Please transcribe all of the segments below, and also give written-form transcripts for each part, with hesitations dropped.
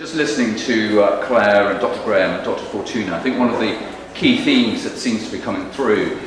Just listening to Claire and Dr. Graham and Dr. Fortuna, I think one of the key themes that seems to be coming through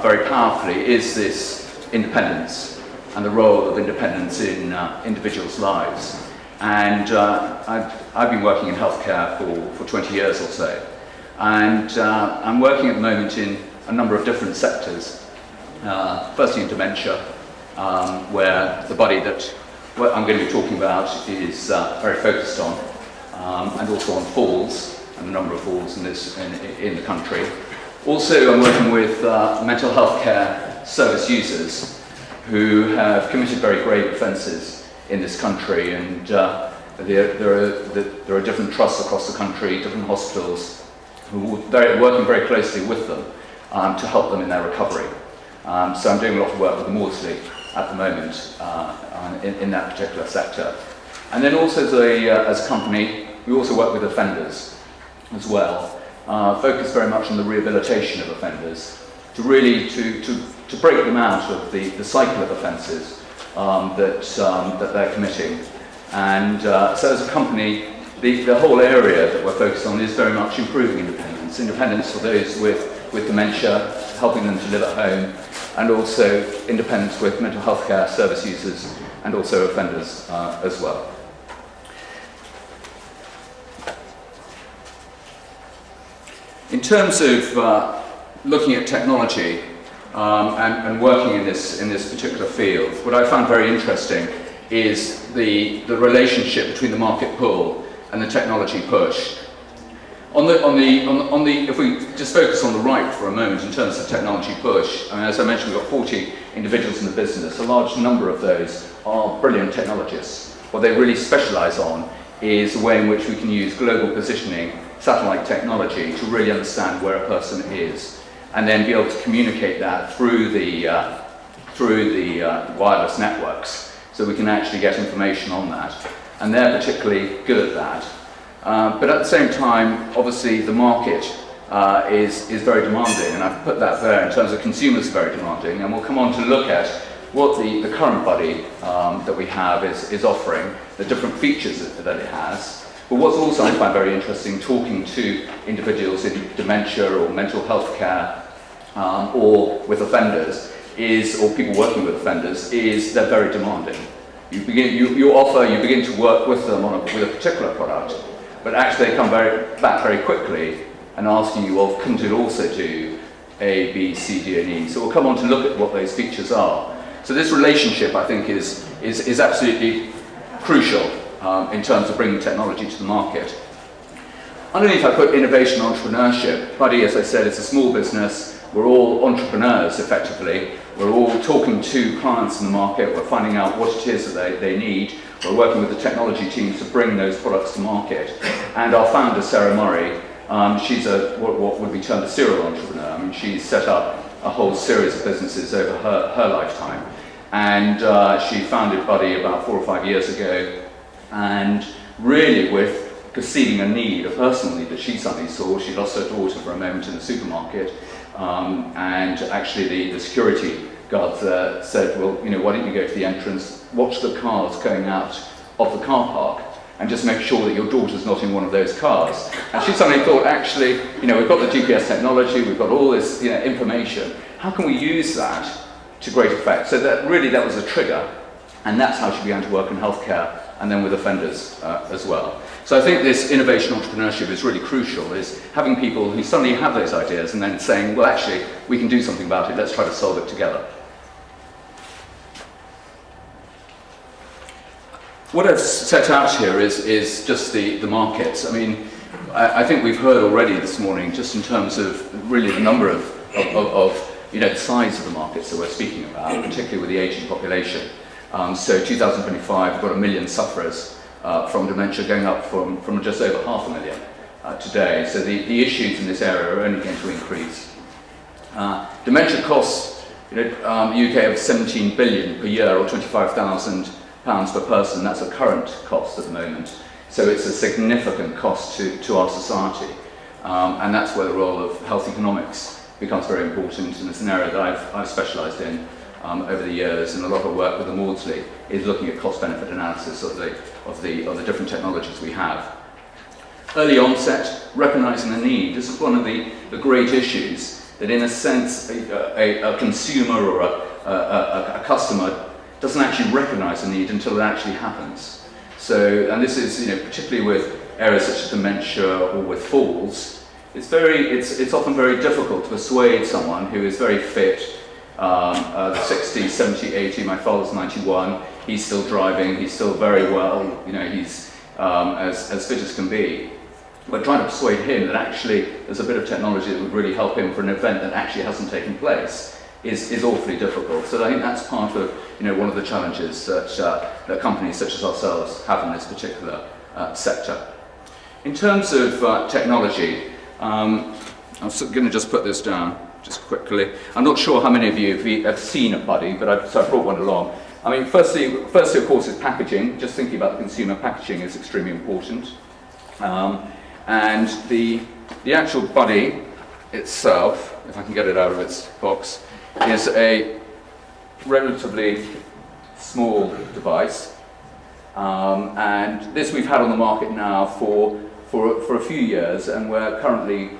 very powerfully is this independence and the role of independence in individuals' lives. And I've been working in healthcare for 20 years or so. And I'm working at the moment in a number of different sectors. Firstly in dementia, where the Buddi that I'm going to be talking about is very focused on. And also on falls, and a number of falls in the country. Also, I'm working with mental health care service users who have committed very grave offences in this country, and there are different trusts across the country, different hospitals, who are working very closely with them to help them in their recovery. So I'm doing a lot of work with the Maudsley at the moment in that particular sector. And then also as a company, we also work with offenders as well, focus very much on the rehabilitation of offenders, to really to break them out of the cycle of offences that they're committing. And so as a company, the whole area that we're focused on is very much improving independence for those with dementia, helping them to live at home, and also independence with mental health care service users and also offenders as well. In terms of looking at technology and working in this particular field, what I found very interesting is the relationship between the market pull and the technology push. If we just focus on the right for a moment in terms of technology push, I mean, as I mentioned, we've got 40 individuals in the business. A large number of those are brilliant technologists. What they really specialise on is the way in which we can use global positioning, satellite technology, to really understand where a person is, and then be able to communicate that through the wireless networks, so we can actually get information on that. And they're particularly good at that. But at the same time, obviously, the market is very demanding, and I've put that there in terms of consumers very demanding, and we'll come on to look at what the current Buddi that we have is offering, the different features that it has. But what's also I find very interesting, talking to individuals in dementia or mental health care or with offenders, or people working with offenders, is they're very demanding. You begin to work with them with a particular product, but actually they come back very quickly and asking you, well, couldn't it also do A, B, C, D, and E? So we'll come on to look at what those features are. So this relationship, I think, is absolutely crucial in terms of bringing technology to the market. Underneath I put innovation entrepreneurship. Buddi, as I said, is a small business. We're all entrepreneurs, effectively. We're all talking to clients in the market. We're finding out what it is that they need. We're working with the technology teams to bring those products to market. And our founder, Sarah Murray, she's what would be termed a serial entrepreneur. I mean, she's set up a whole series of businesses over her lifetime. And she founded Buddi about 4 or 5 years ago, and really with perceiving a personal need that she suddenly saw. She lost her daughter for a moment in the supermarket, and actually the security guard said, well, why don't you go to the entrance, watch the cars going out of the car park, and just make sure that your daughter's not in one of those cars. And she suddenly thought, actually, we've got the GPS technology, we've got all this information, how can we use that to great effect? So that was a trigger, and that's how she began to work in healthcare and then with offenders as well. So I think this innovation entrepreneurship is really crucial, is having people who suddenly have those ideas and then saying, well, actually, we can do something about it, let's try to solve it together. What I've set out here is just the markets. I mean, I think we've heard already this morning, just in terms of really the number of the size of the markets that we're speaking about, particularly with the aging population. So 2025, we've got 1 million sufferers from dementia, going up from just over 500,000 today. So the issues in this area are only going to increase. Dementia costs the UK of 17 billion per year, or £25,000 per person. That's a current cost at the moment. So it's a significant cost to our society. And that's where the role of health economics becomes very important, and it's an area that I've specialised in over the years, and a lot of work with the Maudsley is looking at cost-benefit analysis of the different technologies we have Early onset, recognizing the need. This is one of the great issues, that in a sense a consumer or a customer doesn't actually recognize the need until it actually happens. So, and this is, particularly with areas such as dementia or with falls, it's often very difficult to persuade someone who is very fit, 60, 70, 80, my father's 91, he's still driving, he's still very well, he's as fit as can be. But trying to persuade him that actually there's a bit of technology that would really help him for an event that actually hasn't taken place is awfully difficult. So I think that's part of one of the challenges that companies such as ourselves have in this particular sector. In terms of technology, I'm going to just put this down just quickly. I'm not sure how many of you have seen a Buddi, but so I brought one along. I mean, firstly, of course, is packaging. Just thinking about the consumer, packaging is extremely important. And the actual Buddi itself, if I can get it out of its box, is a relatively small device. And this we've had on the market now for a few years, and we're currently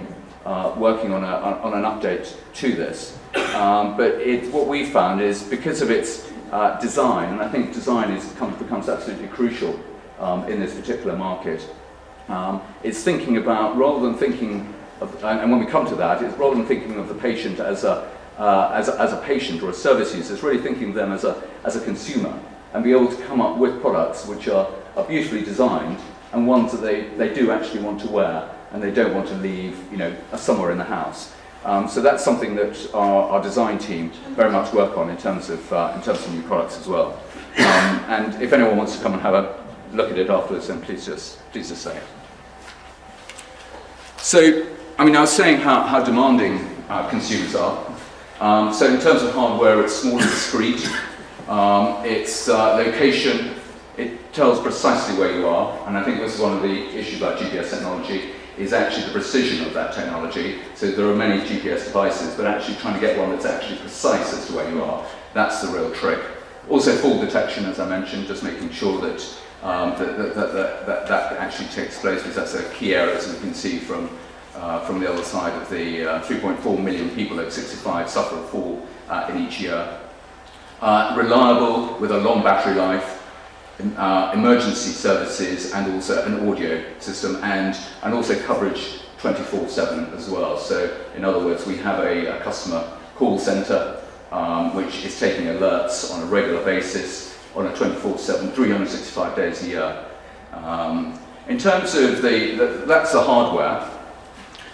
working on an update to this. But what we found is, because of its design, and I think design becomes absolutely crucial in this particular market, it's thinking about, rather than thinking of, and when we come to that, it's rather than thinking of the patient as a patient or a service user, it's really thinking of them as a consumer, and be able to come up with products which are beautifully designed and ones that they do actually want to wear and they don't want to leave somewhere in the house. So that's something that our design team very much work on in terms of new products as well. And if anyone wants to come and have a look at it afterwards, then please just say it. So, I mean, I was saying how demanding consumers are. So in terms of hardware, it's small and discreet. Its location, it tells precisely where you are, and I think this is one of the issues about GPS technology, is actually the precision of that technology. So there are many GPS devices, but actually trying to get one that's actually precise as to where you are, that's the real trick. Also fall detection, as I mentioned, just making sure that that actually takes place, because that's a key area, as we can see from the other side of the 3.4 million people over 65 suffer a fall in each year. Reliable, with a long battery life, emergency services, and also an audio system, and also coverage 24/7 as well. So in other words, we have a customer call centre which is taking alerts on a regular basis on a 24/7, 365 days a year. In terms of that's the hardware.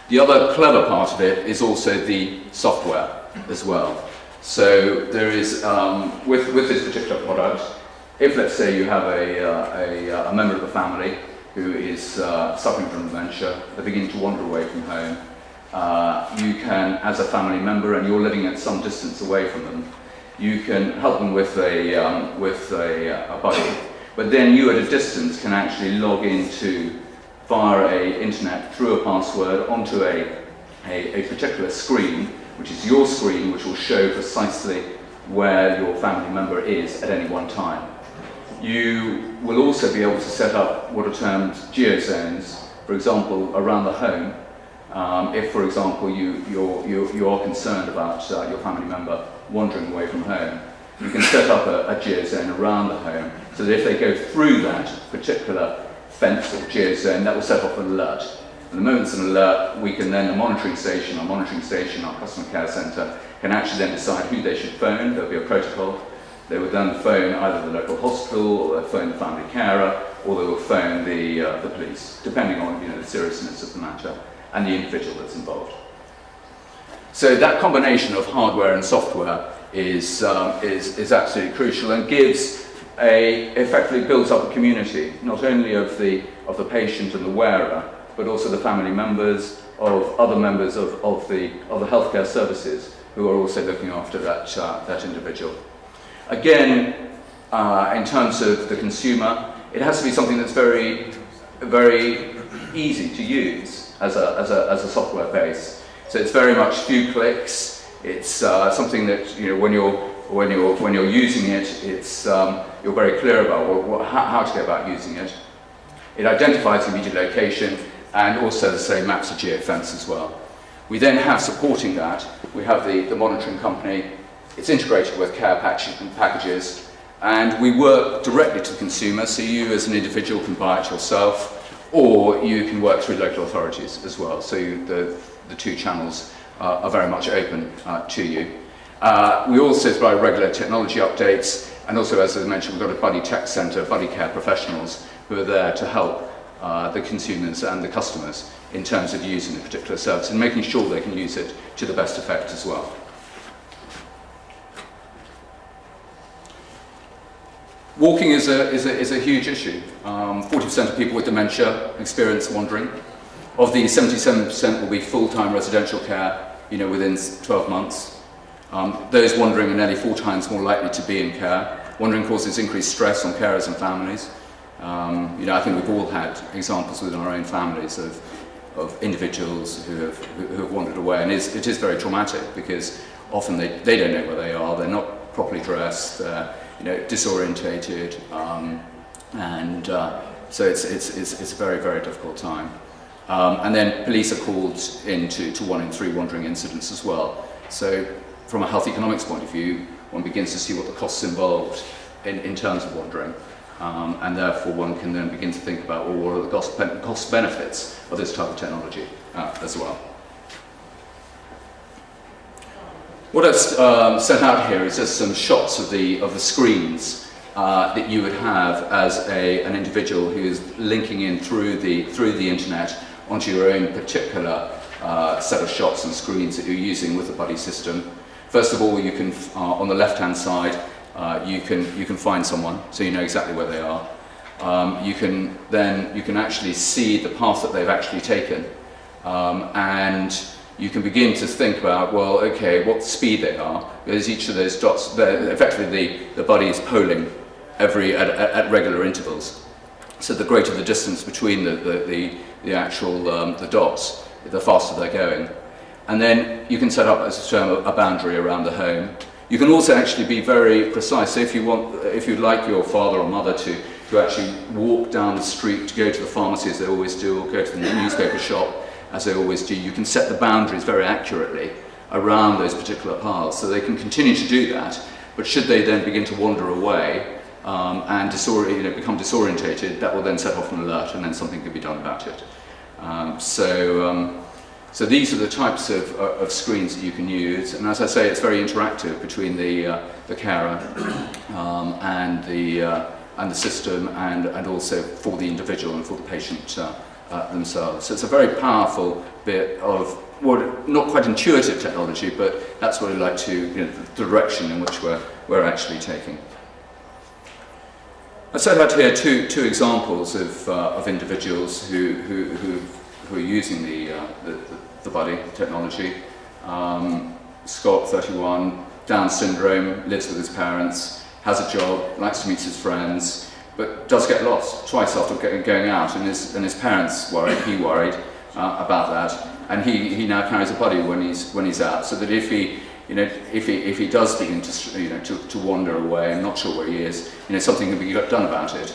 The other clever part of it is also the software as well. So there is, with this particular product, if let's say you have a member of the family who is suffering from dementia, they're beginning to wander away from home, you can, as a family member, and you're living at some distance away from them, you can help them with a Buddi, but then you at a distance can actually log into via a internet through a password onto a particular screen, which is your screen, which will show precisely where your family member is at any one time. You will also be able to set up what are termed Geo Zones, for example, around the home. If, for example, you are concerned about your family member wandering away from home, you can set up a Geo Zone around the home, so that if they go through that particular fence or Geo Zone, that will set off an alert. And the moment it's an alert, we can then, our monitoring station, our customer care centre, can actually then decide who they should phone. There'll be a protocol. They would then phone either the local hospital, or they'll phone the family carer, or they will phone the police, depending on the seriousness of the matter and the individual that's involved. So that combination of hardware and software is absolutely crucial, and effectively builds up a community, not only of the patient and the wearer, but also the family members, of other members of the healthcare services who are also looking after that individual. Again, in terms of the consumer, it has to be something that's very, very easy to use as a software base. So it's very much few clicks. It's something that when you're using it, it's you're very clear about how to go about using it. It identifies immediate location, and also, as I say, maps of geofence as well. We then have supporting that, we have the monitoring company. It's integrated with care packages, and we work directly to the consumer, so you as an individual can buy it yourself, or you can work through local authorities as well. So the two channels are very much open to you. We also provide regular technology updates, and also, as I mentioned, we've got a Buddi Tech Centre, Buddi Care professionals who are there to help the consumers and the customers in terms of using the particular service and making sure they can use it to the best effect as well. Walking is a huge issue. 40% of people with dementia experience wandering. Of these, 77% will be full-time residential care, within 12 months. Those wandering are nearly 4 times more likely to be in care. Wandering causes increased stress on carers and families. I think we've all had examples within our own families of individuals who have wandered away, and it is very traumatic because often they don't know where they are, they're not properly dressed, disorientated, and so it's a very, very difficult time. And then police are called into 1 in 3 wandering incidents as well. So from a health economics point of view, one begins to see what the costs involved in terms of wandering. And therefore one can then begin to think about, well, what are the cost benefits of this type of technology as well. What I've set out here is just some shots of the screens that you would have as an individual who is linking in through the internet onto your own particular set of shots and screens that you're using with the Buddi system. First of all, you can on the left-hand side, you can find someone, so you know exactly where they are. You can actually see the path that they've actually taken, and you can begin to think about, well, okay, what speed they are, because each of those dots, effectively the Buddi is polling at regular intervals. So the greater the distance between the actual the dots, the faster they're going. And then you can set up, as a term, a boundary around the home. You can also actually be very precise. So if you'd like your father or mother to actually walk down the street to go to the pharmacy as they always do, or go to the newspaper shop as they always do, you can set the boundaries very accurately around those particular paths, so they can continue to do that. But should they then begin to wander away and become disorientated, that will then set off an alert, and then something can be done about it. So these are the types of screens that you can use, and as I say, it's very interactive between the carer and the system, and also for the individual and for the patient themselves. So it's a very powerful bit of, well, not quite intuitive technology, but that's what I like to, the direction in which we're actually taking. I set out here two examples of individuals who are using the Buddi technology. Scott, 31, Down syndrome, lives with his parents, has a job, likes to meet his friends, but does get lost twice after going out, and his parents worried, he worried about that, and he now carries a Buddi when he's out, so that if he does begin to wander away and not sure where he is, something can be done about it.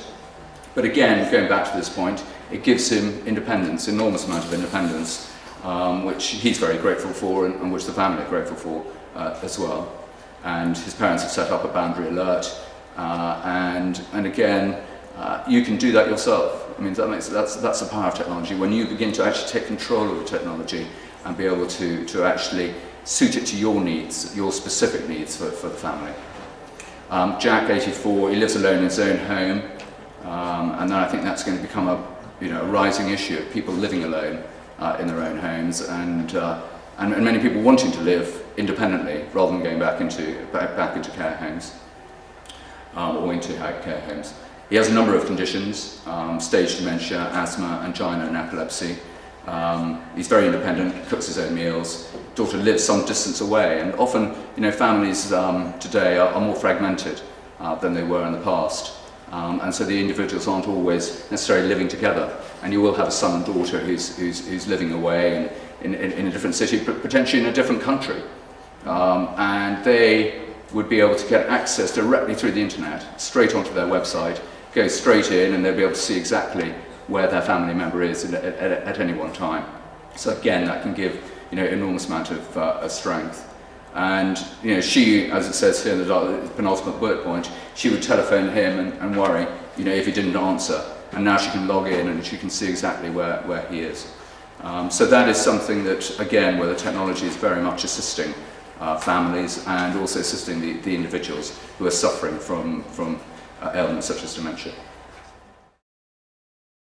But again, going back to this point, it gives him independence, enormous amount of independence, which he's very grateful for, and which the family are grateful for as well. And his parents have set up a boundary alert, and again, you can do that yourself. I mean, that's the power of technology. When you begin to actually take control of the technology and be able to actually suit it to your needs, your specific needs for the family. Jack, 84, he lives alone in his own home, and then I think that's going to become a rising issue of people living alone in their own homes, and many people wanting to live independently rather than going back into care homes or into care homes. He has a number of conditions: stage dementia, asthma, angina, and epilepsy. He's very independent, cooks his own meals. Daughter lives some distance away, and often, families today are more fragmented than they were in the past. And so the individuals aren't always necessarily living together, and you will have a son and daughter who's living away in a different city, but potentially in a different country, and they would be able to get access directly through the internet, straight onto their website, go straight in, and they'll be able to see exactly where their family member is at any one time. So again, that can give enormous amount of strength. And she, as it says here in the penultimate bullet point, she would telephone him and worry if he didn't answer. And now she can log in and she can see exactly where he is. So that is something that, again, where the technology is very much assisting families and also assisting the individuals who are suffering from ailments such as dementia.